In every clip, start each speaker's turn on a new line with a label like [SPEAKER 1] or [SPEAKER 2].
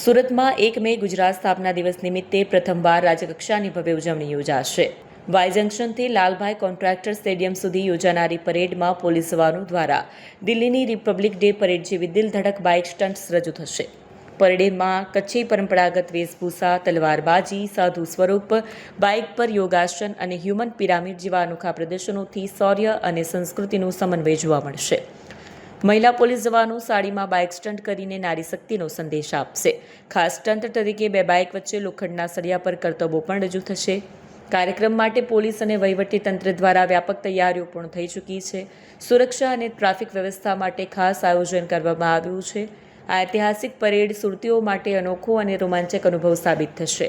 [SPEAKER 1] સુરતમાં 1 મે ગુજરાત સ્થાપના દિવસ નિમિત્તે પ્રથમવાર રાજ્યકક્ષાની ભવ્ય ઉજવણી યોજાશે। વાય જંકશનથી લાલભાઈ કોન્ટ્રાક્ટર સ્ટેડિયમ સુધી યોજાનારી પરેડમાં પોલીસ જવાનો દ્વારા દિલ્હીની રિપબ્લિક ડે પરેડ જેવી દિલધડક બાઇક સ્ટન્ટ્સ રજૂ થશે। પરેડમાં કચ્છી પરંપરાગત વેશભૂષા, તલવારબાજી, સાધુ સ્વરૂપ, બાઇક પર યોગાસન અને હ્યુમન પિરામિડ જેવા અનોખા પ્રદર્શનોથી શૌર્ય અને સંસ્કૃતિનું સમન્વય જોવા મળશે। મહિલા પોલીસ જવાનો સાડીમાં બાઇક સ્ટન્ટ કરીને નારી શક્તિનો સંદેશ આપશે। ખાસ સ્ટન્ટ તરીકે 2 બાઇક વચ્ચે લોખંડના સળિયા પર કરતબો પણ રજૂ થશે। કાર્યક્રમ માટે પોલીસ અને વહીવટી તંત્ર દ્વારા વ્યાપક તૈયારીઓ પૂર્ણ થઈ ચૂકી છે। સુરક્ષા અને ટ્રાફિક વ્યવસ્થા માટે ખાસ આયોજન કરવામાં આવ્યું છે। આ ઐતિહાસિક પરેડ સુરતીઓ માટે અનોખો અને રોમાંચક અનુભવ સાબિત થશે।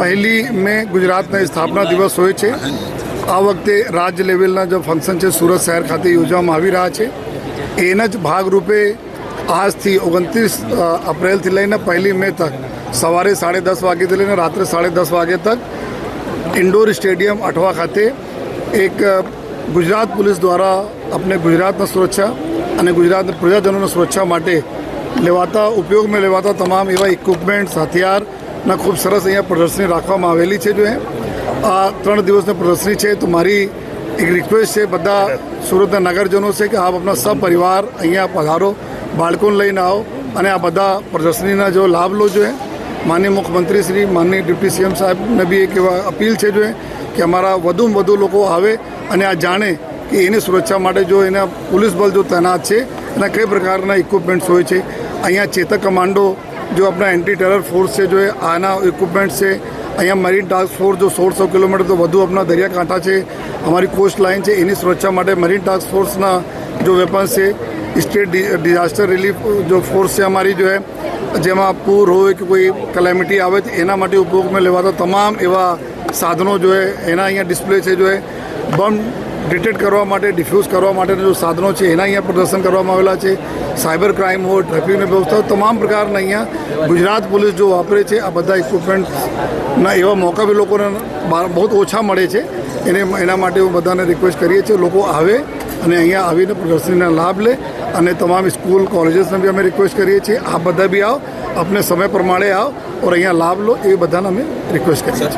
[SPEAKER 2] પહેલી મે ગુજરાતના સ્થાપના દિવસ હોય છે। આ વખતે રાજ્ય લેવલના જે ફંક્શન છે સુરત શહેર ખાતે યોજવામાં આવી રહ્યા છે। એના જ ભાગરૂપે આજથી 29 એપ્રિલથી લઈને 1 મે તક સવારે 10:30 વાગ્યાથી લઈને રાત્રે 10:30 વાગ્યા તક ઇન્ડોર સ્ટેડિયમ અઠવા ખાતે એક ગુજરાત પોલીસ દ્વારા આપણે ગુજરાતના સુરક્ષા અને ગુજરાતના પ્રજાજનોની સુરક્ષા માટે લેવાતા ઉપયોગમાં લેવાતા તમામ એવા ઇક્વિપમેન્ટ્સ, હથિયારના ખૂબ સરસ અહીંયા પ્રદર્શની રાખવામાં આવેલી છે। જો આ 3 દિવસની પ્રદર્શની છે તો મારી એક રિક્વેસ્ટ છે બધા સુરતના નગરજનો છે કે આપ આપના સપરિવાર અહીંયા પધારો, બાળકોને લઈને આવો અને આ બધા પ્રદર્શનીના જો લાભ લો। જોઈએ માનનીય મુખ્યમંત્રી શ્રી, માનનીય ડિપ્ટી સીએમ સાહેબને બી એક એવા અપીલ છે જોઈએ કે અમારા વધુમાં વધુ લોકો આવે અને આ જાણે કે એની સુરક્ષા માટે જો એના પોલીસ બળ જો તૈનાત છે એના કઈ પ્રકારના ઇક્વિપમેન્ટ્સ હોય છે। અહીંયા ચેતક કમાન્ડો જો આપણા એન્ટી ટેરર ફોર્સ છે જો આના ઇક્વિપમેન્ટ્સ છે। અહીંયા મરીન ટાસ્ક ફોર્સ જો 1600 કિલોમીટર તો વધુ આપણા દરિયાકાંઠા છે, અમારી કોસ્ટ લાઇન છે, એની સુરક્ષા માટે મરીન ટાસ્ક ફોર્સના જો વેપન્સ છે। સ્ટેટ ડિઝાસ્ટર રિલીફ જો ફોર્સ છે અમારી જો જેમાં પૂર હોય કે કોઈ કેલેમિટી આવે તો એના માટે ઉપયોગમાં લેવાતા તમામ એવા સાધનો જો એના અહીંયા ડિસ્પ્લે છે। જો બમ ડિટેક્ટ કરવા માટે, ડિફ્યુઝ કરવા માટેના જો સાધનો છે એના અહીંયા પ્રદર્શન કરવામાં આવેલા છે। સાયબર ક્રાઇમ હોય, ટ્રાફિકની વ્યવસ્થા, તમામ પ્રકારના અહીંયા ગુજરાત પોલીસ જો વાપરે છે આ બધા ઇક્વિપમેન્ટના એવા મોકા બી લોકોને બહુ ઓછા મળે છે। એના માટે હું બધાને રિક્વેસ્ટ કરીએ છીએ લોકો આવે અને અહીંયા આવીને પ્રદર્શનીના લાભ લે અને તમામ સ્કૂલ કોલેજીસને બી અમે રિક્વેસ્ટ કરીએ છીએ આ બધા બી આવો, अपने समय प्रमाणे आओ और અહીંયા લાભ લો એ બધાને અમે રિક્વેસ્ટ કરીએ છીએ।